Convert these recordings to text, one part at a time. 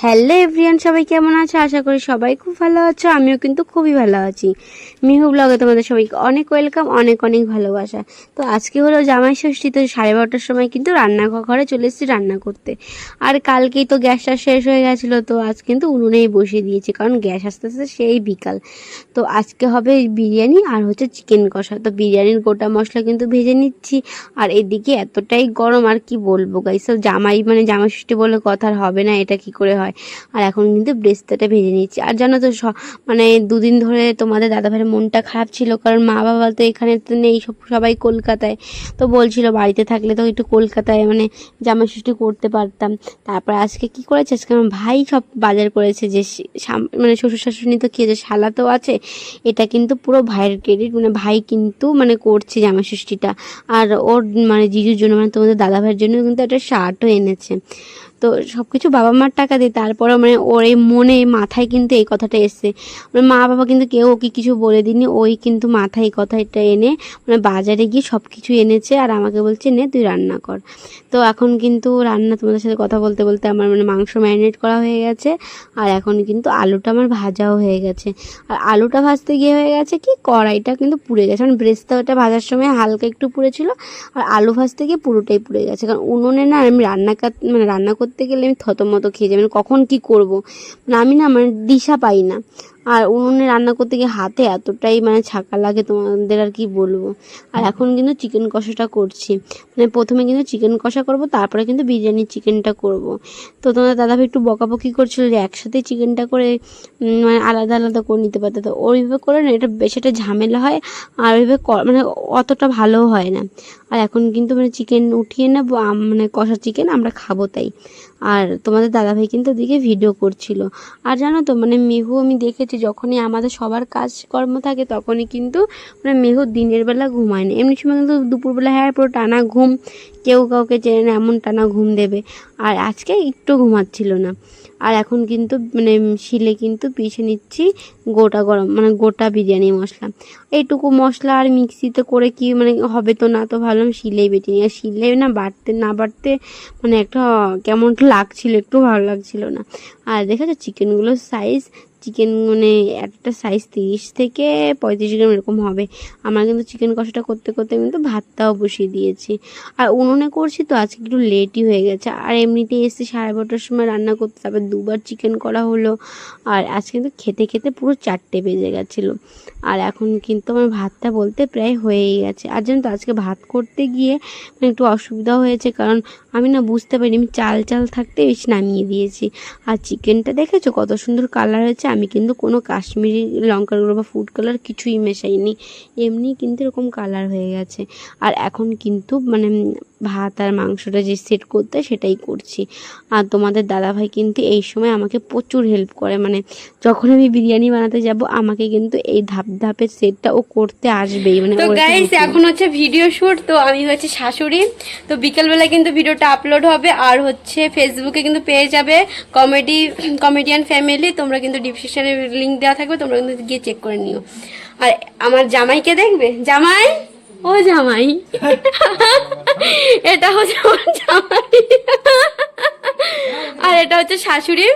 Hello everyone, সবাই কেমন আছো? আশা করি সবাই খুব ভালো আছো। আমিও কিন্তু খুবই ভালো আছি। মিহু ব্লগে তোমাদের সবাইকে অনেক ওয়েলকাম, অনেক অনেক ভালোবাসা। তো আজকে হলো জামাই ষষ্ঠী, তো 12:30টার সময় কিন্তু রান্নাঘরে চলে এসেছি রান্না করতে। আর কালকেই তো গ্যাসটা শেষ হয়ে গেছিলো, তো আজ কিন্তু উনুনেই বসিয়ে দিয়েছি, কারণ গ্যাস আস্তে আস্তে সেই বিকাল। তো আজকে হবে বিরিয়ানি আর হচ্ছে চিকেন কষা। তো বিরিয়ানির গোটা মশলা কিন্তু ভেজে নিচ্ছি। আর এদিকে এতটাই গরম, আর কি বলবো গাইস। তো জামাই ষষ্ঠী বলে কথা আর হবে না, এটা কি করে হয়। আর এখন কিন্তু ব্রেস্তাটা ভেজে নিচ্ছি। আর জানো তো দুদিন ধরে তোমাদের দাদাভাইয়ের মনটা খারাপ ছিল, কারণ মা বাবা তো এখানে তো নেই, সবাই কলকাতায়। তো বলছিল বাড়িতে থাকলে তো একটু কলকাতায় জামাই ষষ্ঠী করতে পারতাম। তারপর আজকে কি করেছে, আজকে আমার ভাই সব বাজার করেছে, যে শ্বশুর শাশুড়ি তো খেয়েছে, শালা তো আছে। এটা কিন্তু পুরো ভাইয়ের ক্রেডিট, ভাই কিন্তু করছে জামাই ষষ্ঠীটা। আর ওর জিজুর জন্য, তোমাদের দাদাভাইয়ের জন্য কিন্তু একটা শার্টও এনেছে। তো সব কিছু বাবা মার টাকা দিয়ে, তারপরে ওর এই মাথায় কিন্তু এই কথাটা এসছে। মা বাবা কিন্তু কেউ ওকে কিছু বলে দিনি, ওই কিন্তু মাথায় এই কথাটা এনে বাজারে গিয়ে সব কিছু এনেছে, আর আমাকে বলছে নে তুই রান্না কর। তো এখন কিন্তু রান্না, তোমাদের সাথে কথা বলতে বলতে আমার মাংস ম্যারিনেট করা হয়ে গেছে। আর এখন কিন্তু আলুটা আমার ভাজাও হয়ে গেছে। আর আলুটা ভাজতে গিয়ে হয়ে গেছে কি, কড়াইটা কিন্তু পুড়ে গেছে, কারণ ব্রেস্তাটা ভাজার সময় হালকা একটু পুড়েছিল, আর আলু ভাজতে গিয়ে পুরোটাই পুড়ে গেছে। কারণ উনুনে না আমি রান্না করতে গেলে আমি থতমত খেয়ে যাই, কখন কি করব, আমি না দিশা পাই না। আর উনুনে রান্না করতে গিয়ে হাতে এতটাই ছাকা লাগে, তোমাদের আর কি বলবো। আর এখন কিন্তু চিকেন কষাটা করছি, প্রথমে কিন্তু চিকেন কষা করব, তারপরে কিন্তু বিরিয়ানির চিকেনটা করব। তো তোমাদের দাদাভাই একটু বকাবকি করছিল যে একসাথে চিকেনটা করে আলাদা আলাদা করে নিতে পারতো। তো ওইভাবে করে না, এটা বেশ একটা ঝামেলা হয়, আর ওইভাবে অতটা ভালো হয় না। আর এখন কিন্তু চিকেন উঠিয়ে নেবো, কষা চিকেন আমরা খাবো তাই। আর তোমাদের দাদাভাই কিন্তু ওদিকে ভিডিও করছিল। আর জানো তো মেহু, আমি দেখেছি যখনই আমাদের সবার কাজকর্ম থাকে তখনই কিন্তু মেহু দিনের বেলা ঘুমায় না, এমনি সময় কিন্তু দুপুরবেলা পুরো টানা ঘুম, কেউ কাউকে চেনে না এমন টানা ঘুম দেবে। আর আজকে একটু ঘুমাচ্ছিল না। আর এখন কিন্তু শিলে কিন্তু পিষে নিচ্ছি গোটা গরম গোটা বিরিয়ানি মশলা। এইটুকু মশলা আর মিক্সিতে করে কি হবে তো না, তো ভাবলাম শিলেই বেটে নিই। আর শিলে বাটতে না বাটতে একটা কেমন লাগছিল, একটু ভালো লাগছিল না। আর দেখেছো চিকেনগুলোর সাইজ, চিকেন একটা সাইজ 30 থেকে 35 গ্রাম এরকম হবে। আমার কিন্তু চিকেন কষাটা করতে করতে কিন্তু ভাতটাও বসিয়ে দিয়েছি। আর উনুনে করছি তো আজকে একটু লেটই হয়ে গেছে। আর এমনিতেই এসে 12:30টার সময় রান্না করতে, তারপর দুবার চিকেন করা হলো। আর আজকে কিন্তু খেতে খেতে পুরো 4টে বেজে গেছিলো। আর এখন কিন্তু আমার ভাতটা বলতে প্রায় হয়েই গেছে। আর জানো তো আজকে ভাত করতে গিয়ে একটু অসুবিধা হয়েছে, কারণ আমি না বুঝতে পারিনি, আমি চাল থাকতে বেশি নামিয়ে দিয়েছি। আর চিকেনটা দেখেছো কত সুন্দর কালার হয়েছে, আমি কিন্তু কোনো কাশ্মীরি লঙ্কার গুঁড়ো বা ফুড কালার কিছুই মেশাইনি, এমনি কিন্তু এরকম কালার হয়ে গেছে। আর এখন কিন্তু ভাত আর মাংসটা যে সেট করতে সেটাই করছি। আর তোমাদের দাদাভাই কিন্তু এই সময় আমাকে প্রচুর হেল্প করে, যখন আমি বিরিয়ানি বানাতে যাব আমাকে কিন্তু এই ধাপের সেটটা ও করতে আসবেই। তো গাইস এখন হচ্ছে ভিডিও শুট, তো আমি হচ্ছে শাশুড়ি। তো বিকেলবেলা কিন্তু ভিডিওটা আপলোড হবে, আর হচ্ছে ফেসবুকে কিন্তু পেয়ে যাবে কমেডিয়ান ফ্যামিলি, তোমরা কিন্তু ডিসক্রিপশনে লিংক দেওয়া থাকবে, তোমরা কিন্তু গিয়ে চেক করে নিও। আর আমার জামাইকে দেখবে, জামাই ও জামাই এটা হচ্ছে আমার জামাই, আর এটা হচ্ছে শাশুড়ি।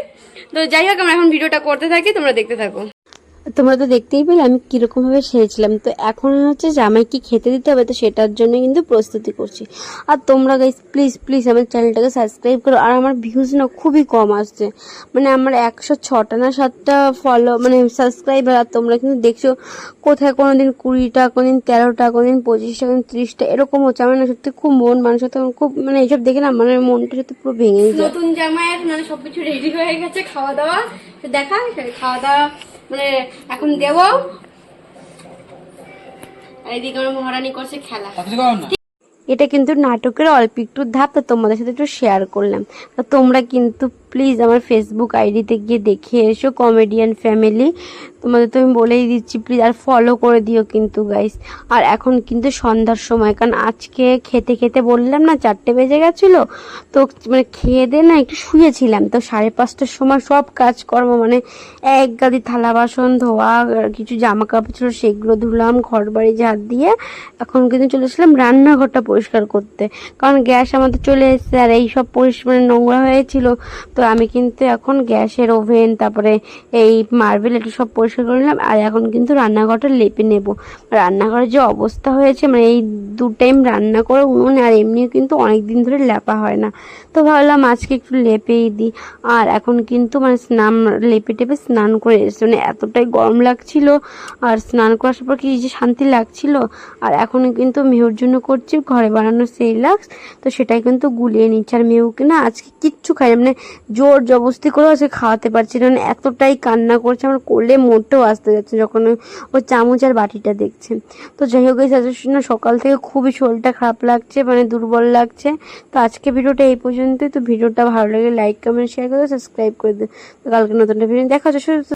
তো যাই হোক, আমরা এখন ভিডিওটা করতে থাকি, তোমরা দেখতে থাকো। তোমরা তো দেখতেই পেলে আমি কীরকমভাবে সেরেছিলাম। তো এখন হচ্ছে জামাইকে খেতে দিতে হবে, তো সেটার জন্য কিন্তু প্রস্তুতি করছি। আর তোমরা গাইস প্লিজ প্লিজ আমার চ্যানেলটাকে সাবস্ক্রাইব করো। আর আমার ভিউজ না খুবই কম আসছে, আমার 106টা না 7টা সাবস্ক্রাইবার। আর তোমরা কিন্তু দেখছো কোথায় কোনো দিন 20টা, কোনো দিন 13টা, কোনো দিন 25টা, কোনো দিন 30টা এরকম হচ্ছে। আমার না সত্যি খুব মানুষের সাথে খুব এইসব দেখে না মনটা সত্যি পুরো ভেঙে যায়। নতুন জামাইয়ের সবকিছু রেডি হয়ে গেছে, খাওয়া দাওয়া দেখা, খাওয়া দাওয়া এখন দেব। এদিকে আমার মহারানী করছে খেলা। এটা কিন্তু নাটকের অল্প একটু ধাপ, তো তোমাদের সাথে একটু শেয়ার করলাম। তো তোমরা কিন্তু প্লিজ আমার ফেসবুক আইডিতে গিয়ে দেখে এসো, কমেডিয়ান ফ্যামিলি। তোমাদের তো আমি বলেই দিচ্ছি, প্লিজ আর ফলো করে দিও কিন্তু গাইস। আর এখন কিন্তু সন্ধ্যার সময়, কারণ আজকে খেতে খেতে বললাম না 4টে বেজে গেছিলো। তো খেয়ে দিয়ে না একটু শুয়েছিলাম। তো 5:30টার সময় সব কাজকর্ম এক গাদি থালা বাসন ধোয়া, কিছু জামা কাপড় ছিল সেগুলো ধুলাম, ঘর বাড়ি ঝাড় দিয়ে এখন কিন্তু চলেছিলাম রান্নাঘরটা পরিষ্কার করতে, কারণ গ্যাস আমাদের চলে এসেছে। আর এইসব নোংরা হয়েছিল, তো তো আমি কিন্তু এখন গ্যাসের ওভেন তারপরে এই মার্বেল একটু সব পরিষ্কার করে নিলাম। আর এখন কিন্তু রান্নাঘরটা লেপে নেব। রান্নাঘরের যে অবস্থা হয়েছে, মানে এই 2 টাইম রান্না করে উনুনে, আর এমনিও কিন্তু অনেক দিন ধরে লেপা হয় না, তো ভাবলাম আজকে একটু লেপেই দিই। আর এখন কিন্তু মানে লেপে টেপে স্নান করে এসেছি, মানে এতটাই গরম লাগছিল, আর স্নান করার পর কি যে শান্তি লাগছিল। আর এখন কিন্তু মেহুর জন্য করছি ঘরে বানানো সেরিল্যাক্স, তো সেটাই কিন্তু গুলিয়ে নিচ্ছে। আর মেহুকে না আজকে কিচ্ছু খাই, মানে জোর জবরদস্তি করে আজকে খাওয়াতে পারছি না, মানে এতটাই কান্না করছে, আমার কোলে মোটেও আসতে যাচ্ছে যখন ও চামচ আর বাটিটা দেখছে। তো যাই হোক না, সকাল থেকে খুবই শরীরটা খারাপ লাগছে, মানে দুর্বল লাগছে। তো আজকে ভিডিওটা এই পর্যন্তই। তো ভিডিওটা ভালো লাগে লাইক কমেন্ট শেয়ার করে সাবস্ক্রাইব করে দিও। তো কালকে নতুন একটা ভিডিও দেখা হচ্ছে।